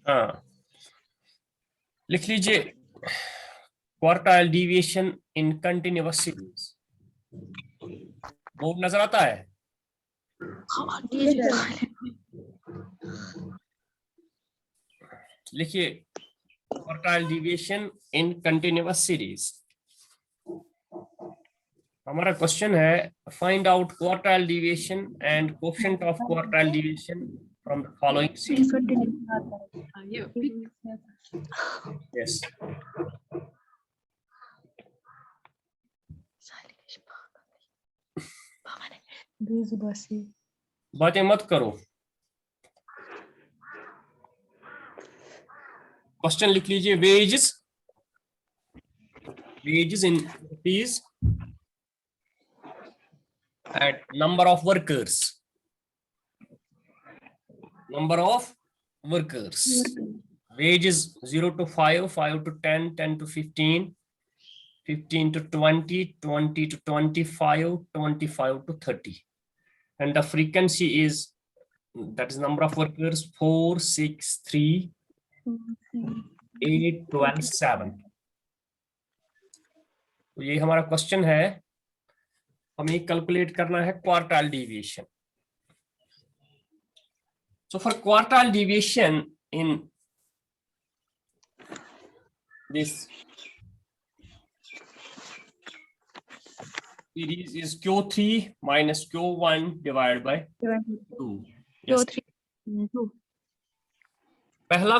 हाँ, लिख लीजिए क्वार्टाइल डिविएशन इन कंटिन्यूअस सीरीज। बोर्ड नजर आता है? लिखिए क्वार्टाइल डिविएशन इन कंटिन्यूअस सीरीज। हमारा क्वेश्चन है find out quartile deviation and coefficient of quartile deviation from the following series. Yes, बातें मत करो। क्वेश्चन लिख लीजिए wages in rupees at number of workers, wages 0 to 5, 5 to 10, 10 to 15, 15 to 20, 20 to 25, 25 to 30, and the frequency is, that is number of workers, 4, 6, 3, 8, 12, 7। तो ये हमारा question है, हमें कैलकुलेट करना है quartile deviation. So for quartile deviation in this series is Q3 minus Q1 divided by 2. Yes. पहला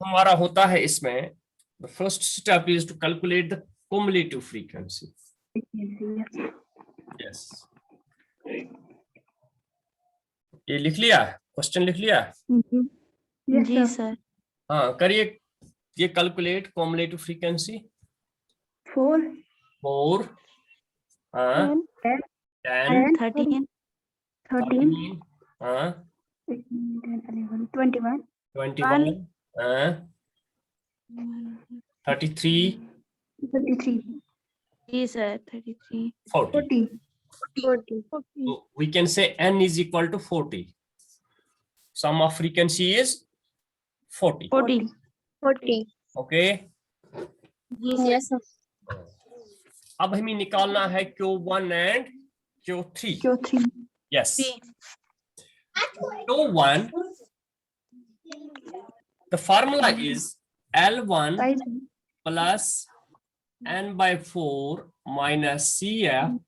हमारा होता है इसमें, the first step is to calculate the cumulative frequency. Yes. ये लिख लिया, क्वेश्चन लिख लिया? जी सर। हाँ करिए, ये कैलकुलेट cumulative frequency। 4 हाँ 10 13 हाँ 21 हाँ 33 जी sir 33 40. 40 So we can say n is equal to 40. Sum of frequency is 40. 40 Okay. Yes sir। अब हमें निकालना है Q1 and Q3. Yes. Q1, the formula is L1 plus n by 4 minus CF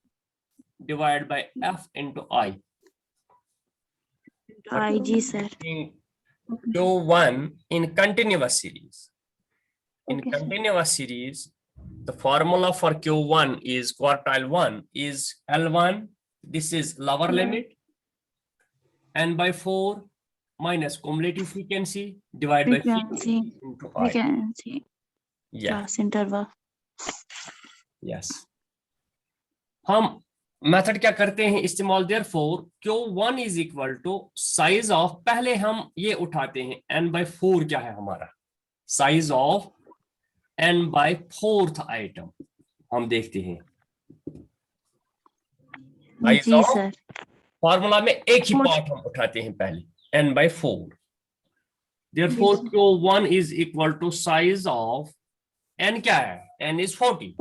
divided by F into I. जी sir. Q1 in continuous series. In continuous series, the formula for Q1 is quartile 1 is L1. This is lower limit. N by 4 minus cumulative frequency divided by frequency into I. Class interval. Yes. हम method क्या करते हैं इस्तेमाल, therefore Q1 is equal to size of, पहले हम ये उठाते हैं n by 4 क्या है हमारा, size of n by 4th item हम देखते हैं। size of फॉर्मूला में एक ही पार्ट हम उठाते हैं पहले, n by 4। Therefore Q1 is equal to size of n क्या है, n is 40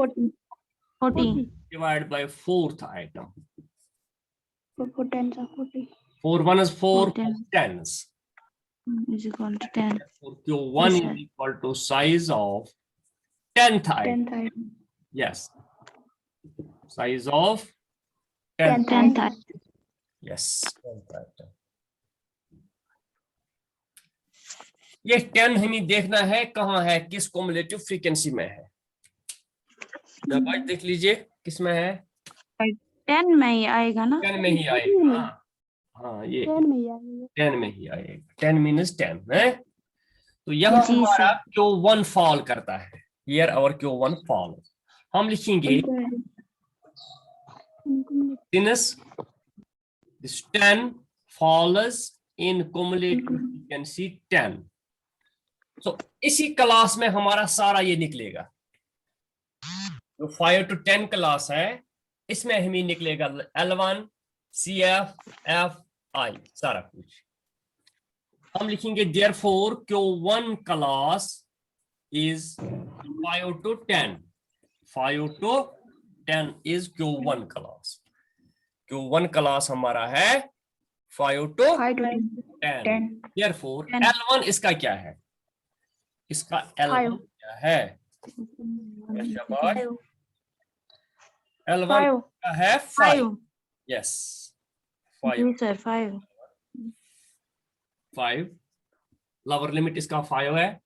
divided by 4th item। 4 10s are 40। 4 1 is 4 10s is equal to 10। Q1 is equal to size of 10th item। Yes, size of 10th item। Yes, 10th item। ये 10 हमें देखना है कहाँ है, किस cumulative frequency में है। देख लीजिए किस में है, 10 में ही आएगा ना, 10 में ही आएगा। हाँ ये 10 में ही आएगा, 10 मीनस 10 है। तो यहाँ हमारा Q1 फॉल करता है, here our Q1 फॉल। हम लिखेंगे since this 10 falls in cumulative frequency 10। so इसी क्लास में हमारा सारा ये निकलेगा, जो 5 to 10 क्लास है इसमें हमें निकलेगा L1 CF F I सारा कुछ। हम लिखेंगे therefore Q1 class is 5 to 10. 5 to 10 is Q1 class. Q1 class हमारा है 5 to 5 to 10. 10. Therefore 10. L1 इसका क्या है? इसका L1 क्या है? शाबाश। 5. L1 का है 5. Yes. 5. जी सर 5. 5. लोअर लिमिट इसका 5 है।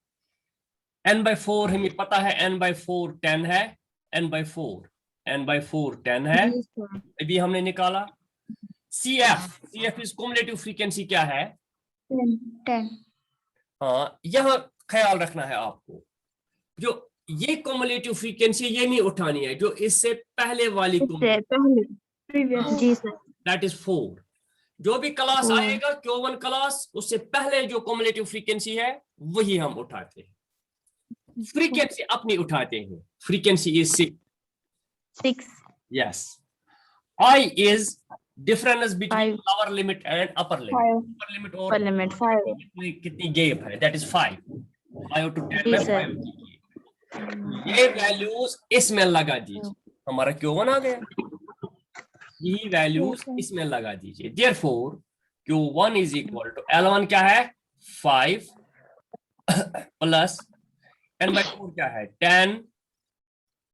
n/4 हमें पता है n/4 10 है। n/4 10 है। अभी हमने निकाला। CF इस कम्युलेटिव फ्रीक्वेंसी क्या है? 10. हाँ, यहाँ ख्याल रखना है आपको, जो ये कम्युलेटिव फ्रीक्वेंसी ये नहीं उठानी है, जो इससे पहले वाली जी सर दैट इज 4। जो भी क्लास 4. आएगा Q1 क्लास, उससे पहले जो कम्युलेटिव फ्रीक्वेंसी है वही हम उठाते हैं। फ्रीक्वेंसी अपनी उठाते हैं। Frequency is 6. Yes. I is difference between 5. lower limit and upper limit. 5. Upper limit और Upper limit 5. कितनी गैप है? That is 5. 5 to 10 जी में सर 5 की gap। ये वैल्यूज इसमें लगा दीजिए, हमारा Q1 आ गया। यही वैल्यूज इसमें लगा दीजिए। Therefore Q1 is equal to L1 क्या है? 5 प्लस n/4 क्या है? 10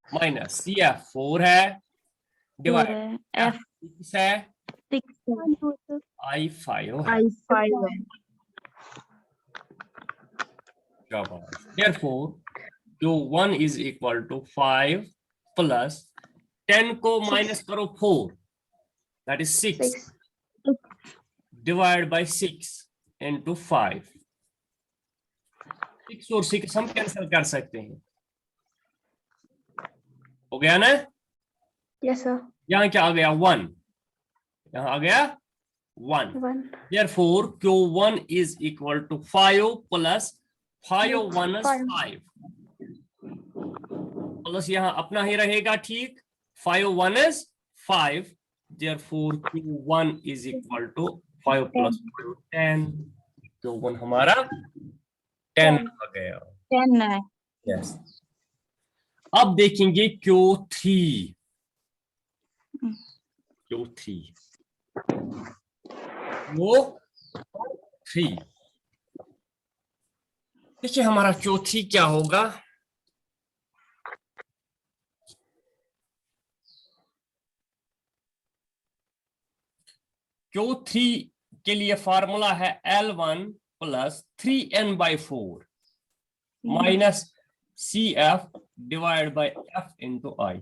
माइनस CF 4 है डिवाइड F 6 है 6 I 5 है। I5 Therefore Q1 is equal to 5 plus 10 को माइनस करो 4, that is 6 divided by 6 into 5। 6 और 6 हम कैंसिल कर सकते हैं। हो गया ना? यस सर यहाँ क्या आ गया? 1। यहाँ आ गया 1। Therefore Q1 is equal to 5 plus 5 1 is 5 plus यहाँ अपना ही रहेगा। ठीक, 5 1 is 5। Therefore Q1 is equal to 5 plus 10। Q1 हमारा 10 आ गया। 10 है। यस। अब देखेंगे Q3। देखिए हमारा Q3 क्या होगा। Q3 के लिए फार्मूला है L1 plus 3n/4 minus CF divide by F into I।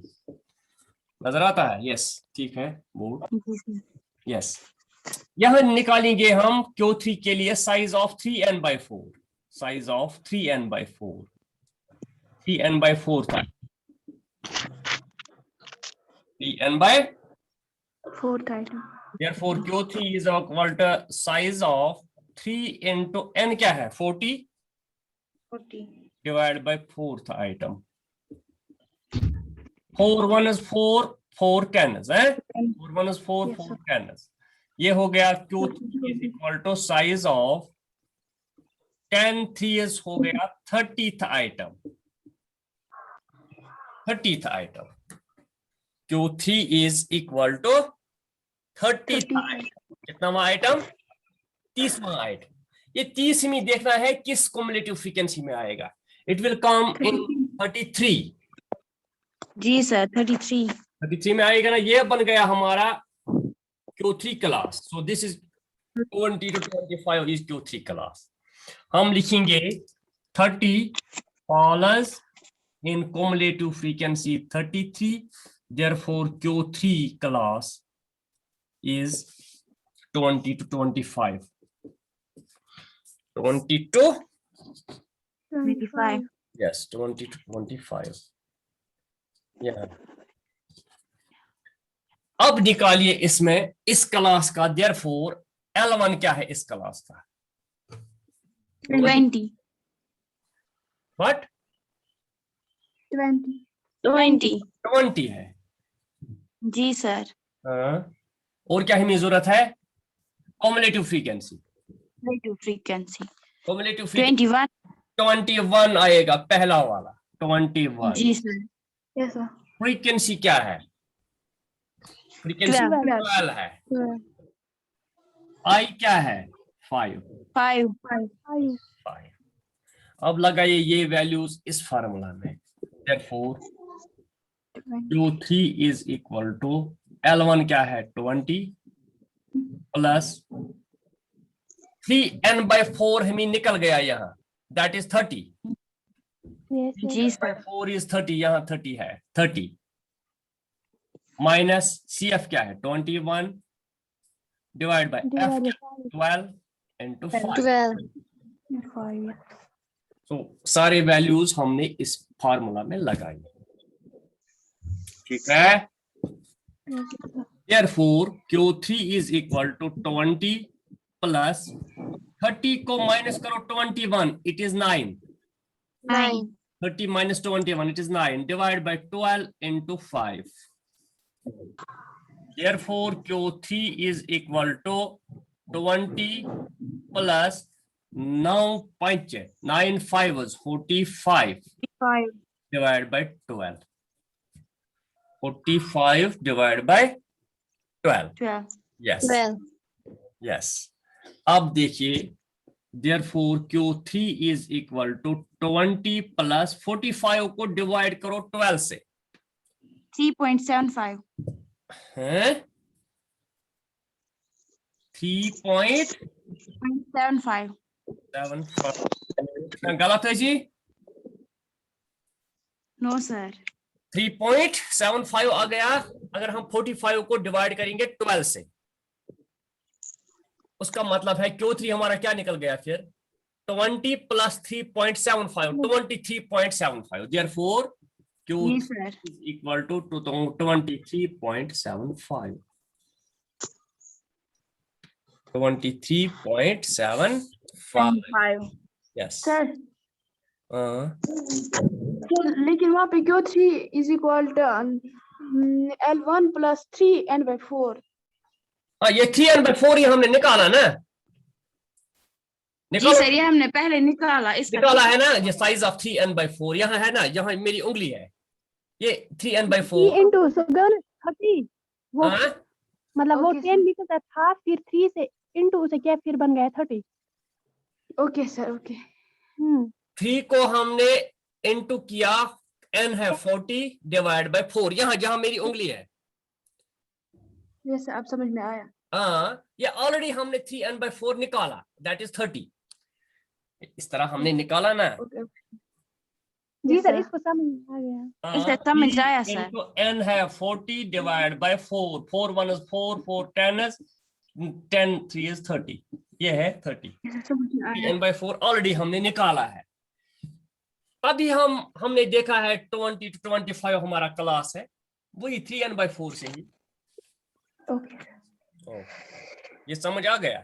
नजर आता है? यस, ठीक है बोर्ड। यस, यहां निकालेंगे हम Q3 के लिए size of 3n/4। Size of 3n/4 3n/4 था। 3n/4 था। Therefore Q3 is equal to size of 3 into n क्या है? 40 divided by 4th item। 4 1 is 4 4 10 है। 4 1 is 4 4 10। ये हो गया Q3 is equal to size of 10 3 is हो गया 30th item। 30th item Q3 is equal to 30th item। कितनावा item? 30वां आइटम। ये 30वीं देखना है किस कम्युलेटिव फ्रीक्वेंसी में आएगा। It will come in 33। जी सर 33 में आएगा ना। ये बन गया हमारा Q3 class. So this is 20 to 25 is Q3 class. हम लिखेंगे 30 falls in cumulative frequency 33। Therefore Q3 class is 20 to 25। 20 to 25 yes 20 to 25। yeah। अब निकालिए इसमें इस क्लास का। Therefore L1 क्या है इस क्लास का? 20 What? 20 है। जी सर। हाँ। और क्या हमें जरूरत है? Cumulative frequency. cumulative frequency. Cumulative frequency 21. 21 आएगा, पहला वाला 21। जी सर। Yes, sir. फ्रीक्वेंसी क्या है? फ्रीक्वेंसी 12 है। आई क्या है? 5। 5. 5। अब लगाइए ये वैल्यूज इस फार्मूला में। Therefore Q3 is equal to L1 क्या है? 20 प्लस 3n/4 हमें निकल गया यहाँ, दैट इज 30। जी सर। 4 इज 30, यहाँ 30 है, 30 माइनस CF क्या है? 21 डिवाइड बाय F 12 into 5। तो सारे वैल्यूज हमने इस फार्मूला में लगाई, ठीक है। Therefore Q3 is equal to 20 plus 30 को माइनस करो 21, it is 9। 9. 30 minus 21, it is 9, divided by 12 into 5. Therefore Q3 is equal to 20 plus 9 5 is 45 5. divided by 12. 45 divided by 12. 12. Yes. Yes. अब देखिए, therefore Q3 is equal to 20 plus 45 को divide करो 12 से। 3.75. हैं? 3.75 75. गलत है जी। No sir. 3.75 आ गया अगर हम 45 को डिवाइड करेंगे 12 से। उसका मतलब है Q3 हमारा क्या निकल गया फिर? 20 plus 3.75, 23.75। Therefore Q3 is equal to 23.75। 23.75। Yes. Sir. लेकिन वहाँ पे Q3 is equal to L1 plus 3n/4। हाँ, ये 3n/4 ही हमने निकाला ना। जी सर, ये हमने पहले निकाला है ना। ये साइज ऑफ 3n/4 यहाँ है ना, यहाँ मेरी उंगली है, ये 3n/4 3 into 30 वो मतलब वो 10 निकलता था, फिर 3 से इंटू से क्या फिर बन गया 30। Okay sir, okay. 3 को हमने इंटू किया, n है 40 डिवाइड बाय 4, यहाँ जहां मेरी उंगली है। यस, अब समझ में आया। हाँ, ये ऑलरेडी हमने 3n/4 निकाला, दैट इज 30। इस तरह हमने निकाला ना। जी सर, इसको समझ आ गया। इसे समझ आया सर। तो n है 40 divide by 4, 4 1 is 4, 4 10 is 10, 3 is 30, ये है 30। n/4 ऑलरेडी हमने निकाला है। अभी हमने देखा है 20 to 25 हमारा क्लास है, वही 3n/4 से ही। ओके, ये समझ आ गया।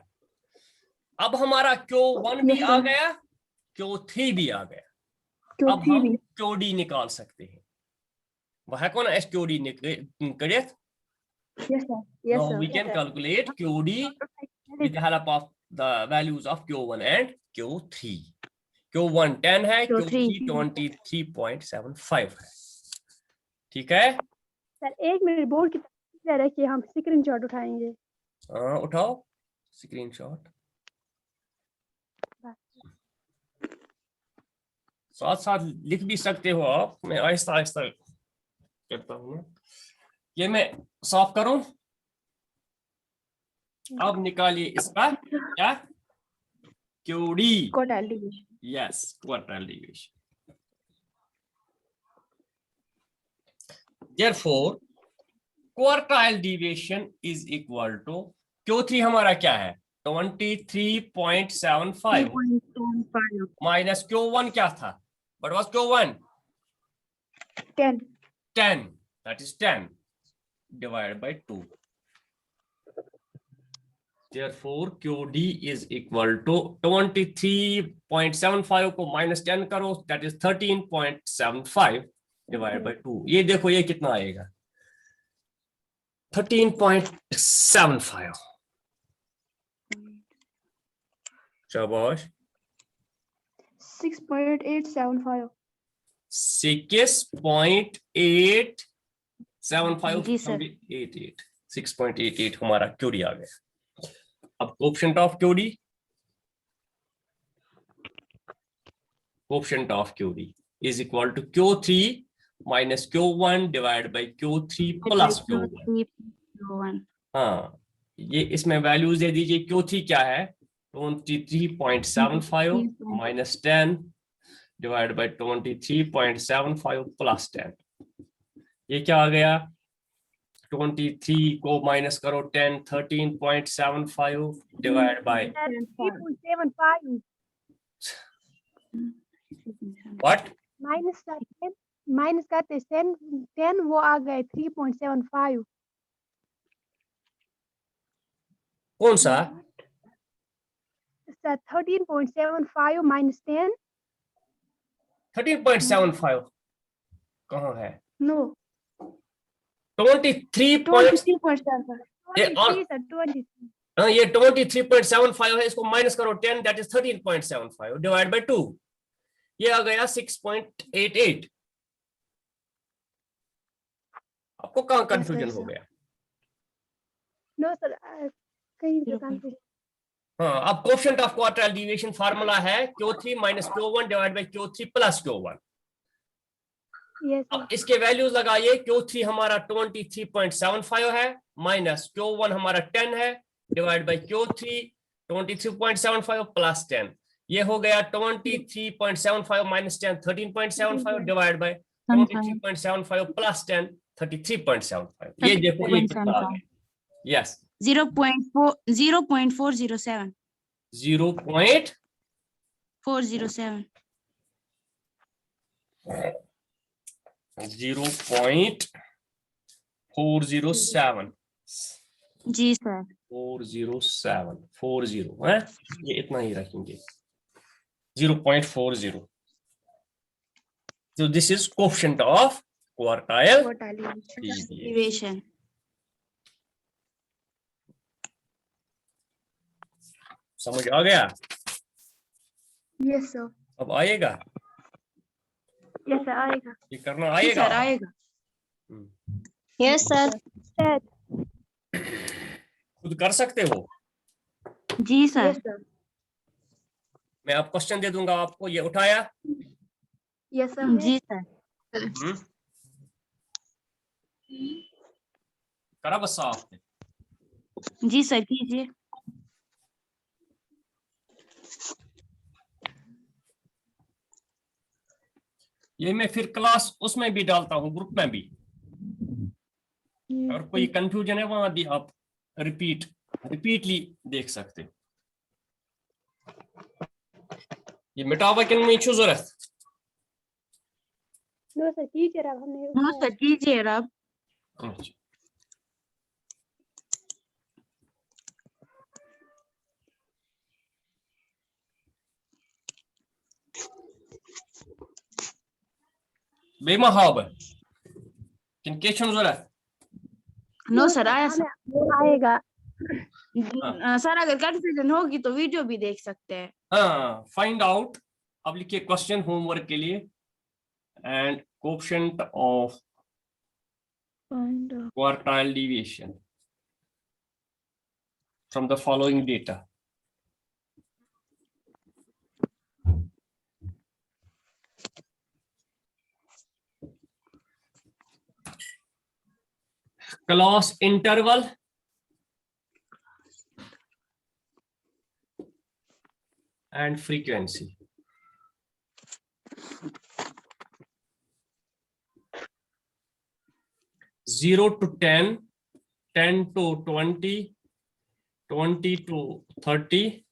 अब हमारा Q1 भी आ गया, Q3 भी आ गया। अब हम QD निकाल सकते हैं। वह कौन SQD correct? Yes sir. Now we can calculate QD with the help of the values of Q1 and Q3. Q1 10 है, Q3 23.75 है। ठीक है सर, एक मिनट बोर्ड की तरफ रखिए, हम स्क्रीनशॉट उठाएंगे। उठाओ स्क्रीनशॉट। साथ साथ लिख भी सकते हो आप, मैं आहिस्ता आहिस्ता करता हूँ। ये मैं साफ करूं। अब निकालिए इसका क्या? QD। Quartile division. Yes, quartile division. Therefore quartile deviation is equal to Q3 हमारा क्या है? 23.75 माइनस Q1 क्या था? What was Q1? 10. 10. That is 10 divided by 2. Therefore QD is equal to 23.75 को minus 10 करो, that is 13.75 divided by 2. ये देखो ये कितना आएगा? 13.75। शाबाश। 6.875. 6.875 जी सर। 88 6.88 हमारा क्यूडी आ गया। अब coefficient of QD, coefficient of QD is equal to Q3 minus Q1 divide by Q3 plus Q1। हाँ, ये इसमें वैल्यूज दे दीजिए। Q3 क्या है? 23.75 माइनस 10 डिवाइड बाई 23.75 प्लस 10। ये क्या आ गया? 23 को माइनस करो 10, 13.75 डिवाइड बाई 3.75 व्हाट? माइनस करते 10 वो आ गए 3.75। कौन सा? सर 13.75 माइनस 10 13.75 कहाँ है? No. 23 23.75. ये 23 सर 23। हाँ, ये 23.75 है, इसको माइनस करो 10, दैट इज 13.75 डिवाइड बाई 2, ये आ गया 6.88। आपको कहाँ कंफ्यूजन हो गया? नो सर कहीं पे कंफ्यूजन। हाँ, अब coefficient of quartile deviation formula है Q3 minus Q1 divide by Q3 plus Q1। Yes अब इसके वैल्यूज लगाइए। Q3 हमारा 23.75 है, माइनस Q1 हमारा 10 है, डिवाइड बाई Q3 23.75 प्लस 10। ये हो गया 23.75 माइनस 10 13.75 डिवाइड बाई 23.75 प्लस 10 33.75। ये देखो ये कितना आ गया? यस 0.407 0.407। 407 0.407 जी सर। 407 40 है, ये इतना ही रखेंगे 0.40। So this is coefficient of quartile deviation. Deviation. समझ आ गया? Yes, sir. अब आएगा? Yes, sir. आएगा. ये करना जी आएगा? सर आएगा। Yes sir. सर खुद कर सकते हो? जी सर। Yes, sir. मैं अब क्वेश्चन दे दूंगा आपको, ये उठाया? Yes, sir. जी सर। करा बस साफ। जी सर कीजिए। ये मैं फिर क्लास उसमें भी डालता हूँ, ग्रुप में भी। अगर कोई कंफ्यूजन है वहां भी आप रिपीटली देख सकते हो। ये मिटावा किन में छो जरूरत? नो सर टीचर अब हमने हाँ सर कीजिए अब। अच्छा। बेमा हाब किन के छन जरूरत? नो सर आया सर। आएगा। सर अगर कंफ्यूजन होगी तो वीडियो भी देख सकते हैं। हाँ, फाइंड आउट। अब लिखिए क्वेश्चन होमवर्क के लिए। And coefficient of quartile deviation from the following data. Class interval and frequency. Zero to 10, 10 to 20, 20 to 30,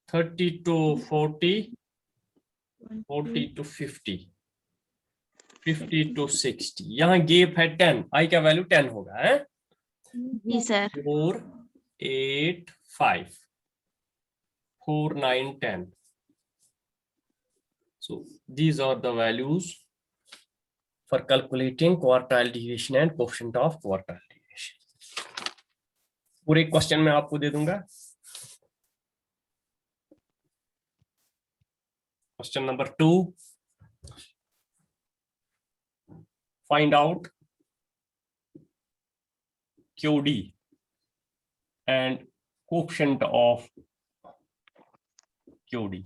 30 to 40, 40 to 50, 50 to 60। यहाँ गैप है 10, आई का वैल्यू 10 होगा है? जी sir. 4, 8, 5, 4, 9, 10. So these are the values for calculating quartile deviation and coefficient of quartile deviation. पूरे question में आपको दे दूंगा। Question number 2. Find out QD and coefficient of QD.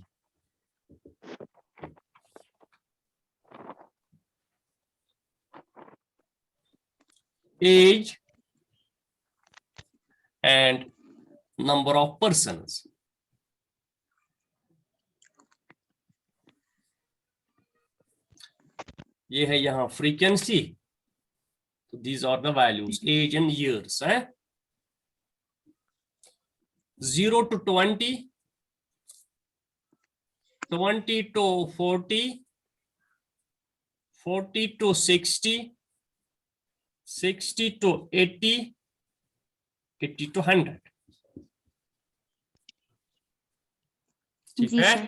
Age and number of persons. ये है यहाँ frequency. So these are the values, age and years. 0 to 20, 20 to 40, 40 to 60, 60 to 80, 80 to 100. ठीक जी है? Sir,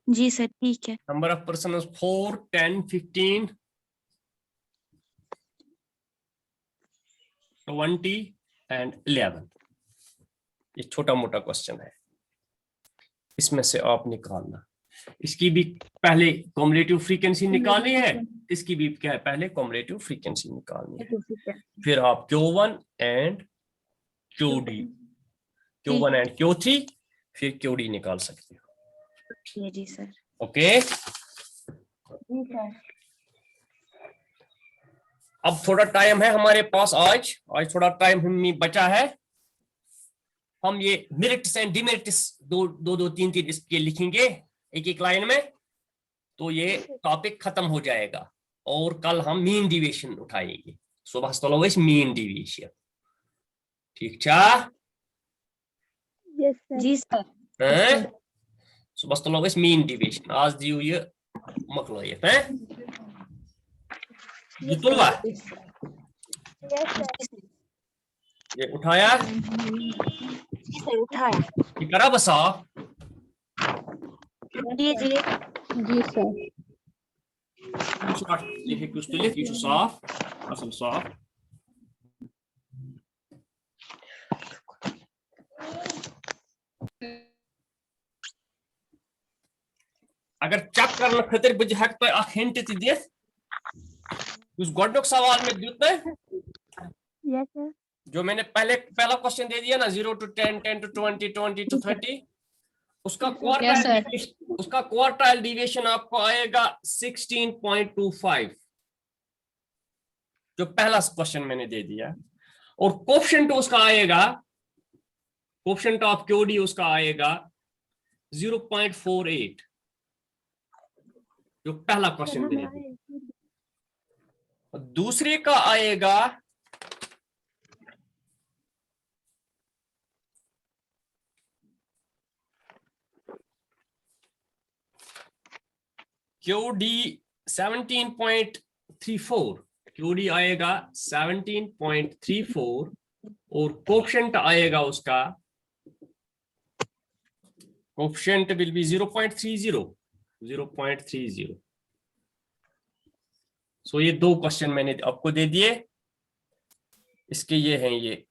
जी sir, ठीक है। Number of persons 4, 10, 15, 20 and 11. ये छोटा मोटा क्वेश्चन है, इसमें से आप निकालना। इसकी भी पहले कॉम्युलेटिव फ्रीक्वेंसी निकालनी है, इसकी भी क्या है, पहले कॉम्युलेटिव फ्रीक्वेंसी निकालनी है, फिर आप Q1 and QD, Q1 and Q3, फिर QD निकाल सकते हो। जी सर। ओके, अब थोड़ा टाइम है हमारे पास, आज थोड़ा टाइम हमें बचा है। हम ये मेरिट्स एंड डिमेरिट्स दो तीन इसके लिखेंगे एक एक लाइन में, तो ये टॉपिक खत्म हो जाएगा। और कल हम मीन डिविएशन उठाएंगे, सुबह मीन डिविएशन। ठीक छा? Yes, sir. जी सर। सुबह मीन डिविएशन आज दियो ये मकलोयत है। जितुल्ला Yes, sir. ये उठाया, जी सर, उठाया। ये करा बसा। जी जी जी सर। लिखे कुछ तो लिख, ये साफ, असल साफ। अगर चेक करना खतर बज हक तो अख हिंट ति दिस उस गोडक सवाल में दित है। Yes, sir. जो मैंने पहला क्वेश्चन दे दिया ना, 0 to 10, 10 to 20, 20 to 30, उसका क्वार्टाइल डिविएशन आपको आएगा 16.25, जो पहला क्वेश्चन मैंने दे दिया। और कोएफिशिएंट उसका आएगा, कोएफिशिएंट ऑफ QD उसका आएगा 0.48, जो पहला क्वेश्चन मैंने दिया। दूसरे का आएगा QD 17.34, QD आएगा 17.34 और कोएफिशिएंट आएगा उसका, कोएफिशिएंट विल बी 0.30। सो ये दो क्वेश्चन मैंने आपको दे दिए, इसके ये हैं, ये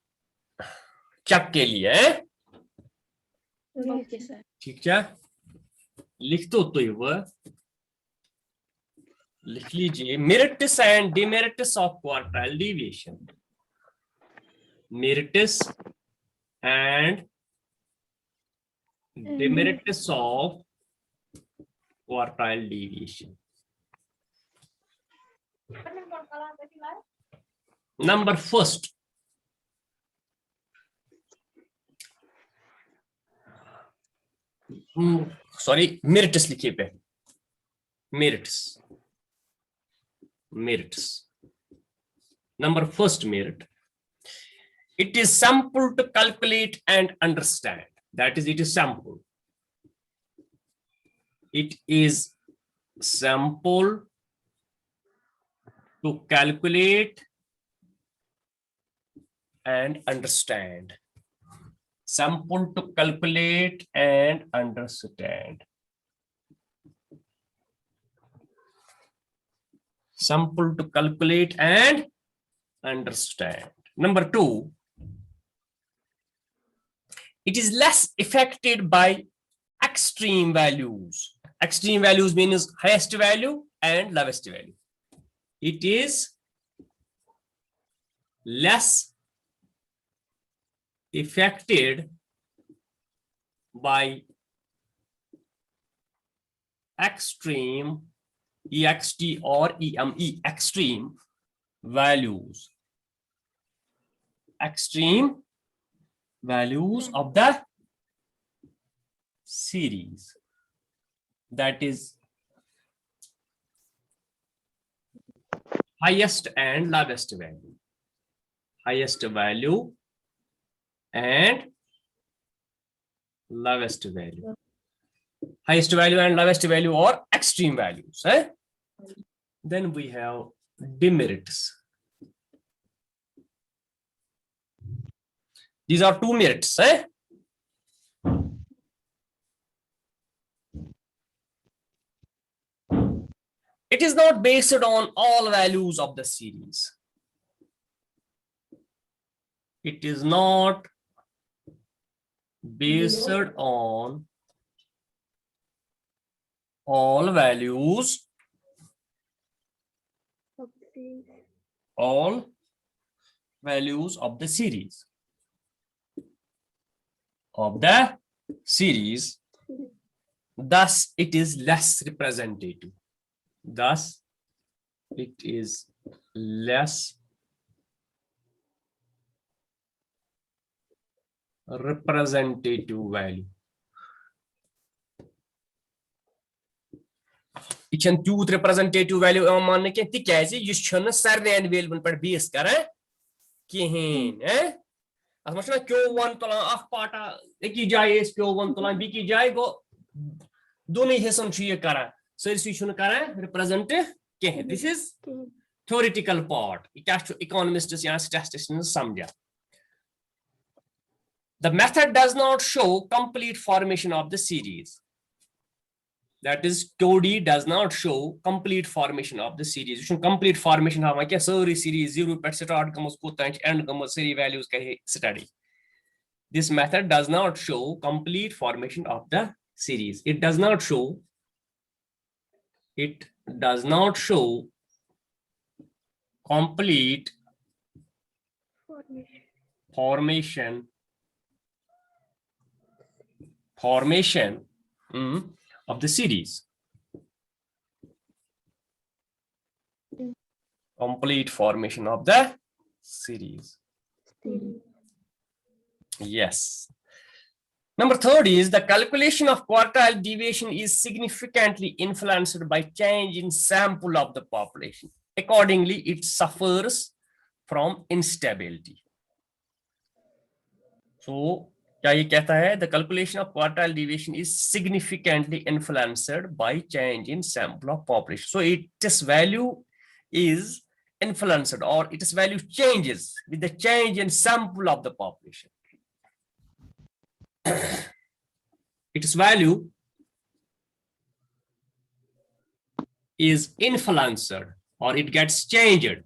चेक के लिए है। Okay sir. ठीक है, लिख दो तो ये लिख लीजिए, merits and demerits of quartile deviation. Merits and demerits of quartile deviation. Number first, sorry merits लिखिए पे, merits. Number first merit, it is simple to calculate and understand. That is, it is simple. It is simple to calculate and understand. Simple to calculate and understand. Simple to calculate and understand. Number two, it is less affected by extreme values. extreme values means highest value and lowest value. It is less affected by extreme, EXT or EME, extreme values. Extreme values of the series. That is highest and lowest value. Highest value and lowest value. Highest value and lowest value or extreme values. Then we have demerits. These are two merits. It is not based on all values of the series. It is not based on all values, all values of the series. Thus it is less representative. Thus it is less representative value. It can do representative value मानने के तिकाज़ ये छन सर्वेन वेलवन पर base करें किहेन असमझना Q1 तुलां अख पाटा एकी जाए इस Q1 तुलां बीकी जाए गो दोनों हिस्सों छुए करा सरसी छुन करा represent किहेन. This is theoretical part. Economists या statisticians समझा. The method does not show complete formation of the series. That is, QD does not show complete formation of the series. You should complete formation of a series 0 per start and series values study. This method does not show complete formation of the series. It does not show complete formation of the series. Complete formation of the series. Yes. Number 3 is the calculation of quartile deviation is significantly influenced by change in sample of the population. Accordingly, it suffers from instability. So, क्या ये कहता है the calculation of quartile deviation is significantly influenced by change in sample of population. So its value is influenced or its value changes with the change in sample of the population. Its value is influenced or it gets changed,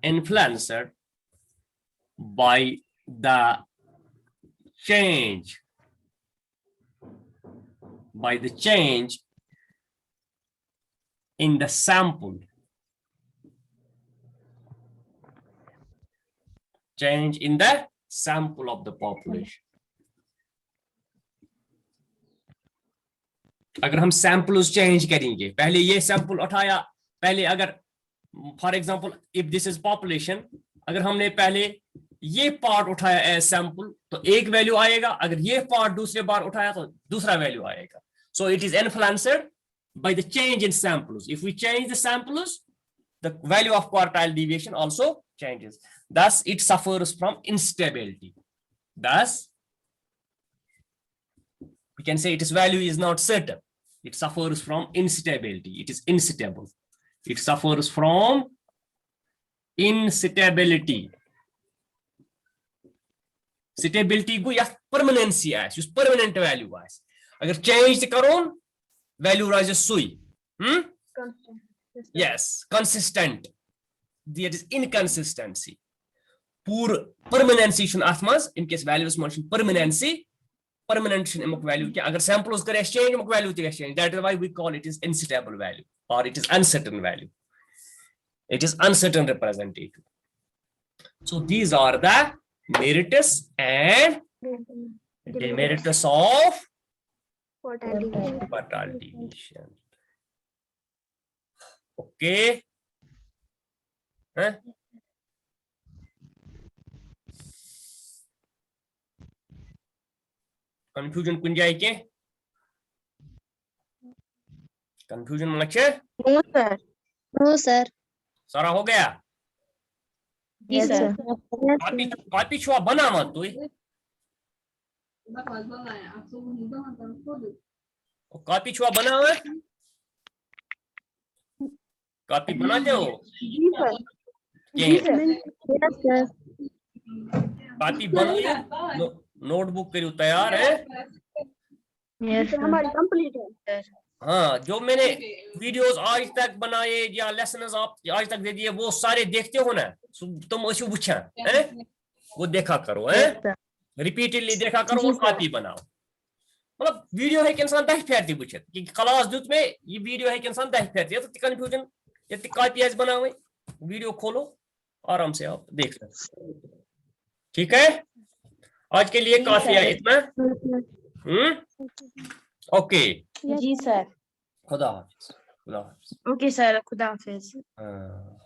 influenced by the change in the sample. Change in the sample of the population. अगर हम samples change करेंगे, पहले ये sample उठाया, पहले अगर for example if this is population, अगर हमने पहले ये पार्ट उठाया एज सैंपल तो एक वैल्यू आएगा, अगर ये पार्ट दूसरे बार उठाया तो दूसरा वैल्यू आएगा. So it is influenced by the change in samples. If we change the samples, the value of quartile deviation also changes. Thus it suffers from instability. Thus we can say its value is not certain. It suffers from instability. It is unstable. It suffers from instability. Stability go या permanency आस, use permanent value आस. अगर change करोन value rises सुई. Yes, consistent. There is inconsistency. Poor permanency shun athmas in case values mention permanency permanent value के अगर samples कर exchange अमुक value ते exchange, that is why we call it is unstable value or it is uncertain value. It is uncertain representative. So these are the meritus and demeritus of quartile division. Okay. Huh? Confusion कुन जाए के? Confusion मचे? No sir. No, sir. सारा हो गया? जी sir. Copy छुआ बना मत तू। कॉपी छुआ बना हुआ है? कॉपी बनाते हो? जी सर। ये Yes, sir. कॉपी बन गई? नोटबुक करी तैयार है? यस सर हमारी कंप्लीट है। हाँ, जो मैंने वीडियोस आज तक बनाए या लेसन्स आप आज तक दे दिए वो सारे देखते हो ना? तुम उसी वुच्छा हैं? वो देखा करो हैं? रिपीटेडली देखा करो और कॉपी बनाओ। मतलब वीडियो है कि इंसान दह फेरती बुझे कि क्लास दुत में ये वीडियो है कि इंसान दह फेरती है तो कंफ्यूजन ये कॉपी आज बनाओ वीडियो खोलो आराम से आप देख सकते। ठीक है, आज के लिए काफी है इतना। ओके जी सर। खुदा हाफिज। खुदा हाफिज। ओके सर, खुदा हाफिज। हाँ।